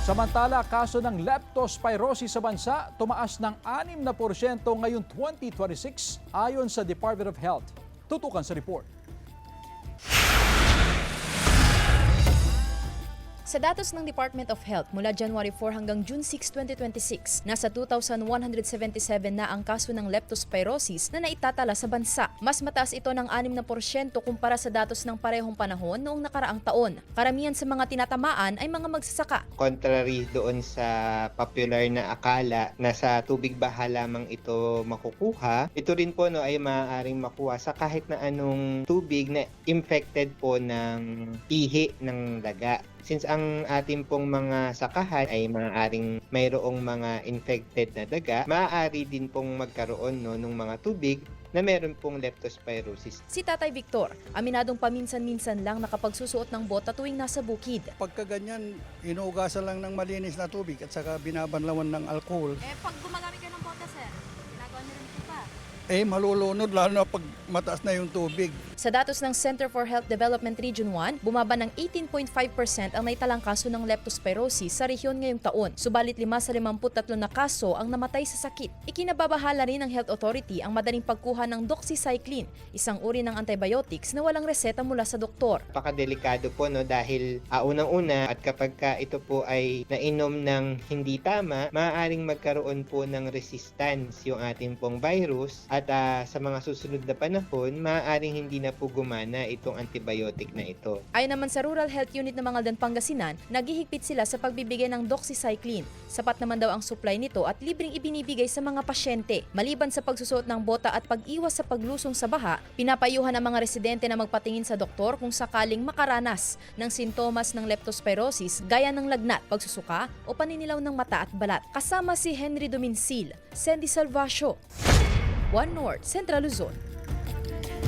Samantala, kaso ng leptospirosis sa bansa tumaas ng 6% ngayong 2026 ayon sa Department of Health. Tutukan sa report. Sa datos ng Department of Health mula January 4 hanggang June 6, 2026, nasa 2,177 na ang kaso ng leptospirosis na naitatala sa bansa. Mas mataas ito ng 6% kumpara sa datos ng parehong panahon noong nakaraang taon. Karamihan sa mga tinatamaan ay mga magsasaka. Contrary doon sa popular na akala na sa tubig baha lamang ito makukuha, ito rin po ay maaaring makuha sa kahit na anong tubig na infected po ng ihi ng daga. Since ang ating pong mga sakahan ay maaaring mayroong mga infected na daga, maaari din pong magkaroon ng mga tubig na meron pong leptospirosis. Si Tatay Victor, aminadong paminsan-minsan lang nakapagsusuot ng bota tuwing nasa bukid. Pagka ganyan, inuugasan lang ng malinis na tubig at saka binabanlawan ng alcohol. Pag gumagamit ka ng bota, sir, ginagawa niyo rin ito pa. Malulunod lalo na pag mataas na yung tubig. Sa datos ng Center for Health Development Region 1, bumaba ng 18.5% ang naitalang kaso ng leptospirosis sa rehiyon ngayong taon. Subalit 5 sa 53 na kaso ang namatay sa sakit. Ikinababahala rin ng Health Authority ang madaling pagkuha ng doxycycline, isang uri ng antibiotics na walang reseta mula sa doktor. Napakadelikado po dahil unang-una at kapag ito po ay nainom ng hindi tama, maaaring magkaroon po ng resistance yung ating pong virus at sa mga susunod na panahon, maaaring hindi na po gumana itong antibiotic na ito. Ayon naman sa Rural Health Unit ng Mangaldan, Pangasinan, naghihigpit sila sa pagbibigay ng doxycycline. Sapat naman daw ang supply nito at libreng ibinibigay sa mga pasyente. Maliban sa pagsusuot ng bota at pag-iwas sa paglusong sa baha, pinapayuhan ang mga residente na magpatingin sa doktor kung sakaling makaranas ng sintomas ng leptospirosis gaya ng lagnat, pagsusuka o paninilaw ng mata at balat. Kasama si Henry Dominsil, Sandy Salvacio, One North, Central Luzon.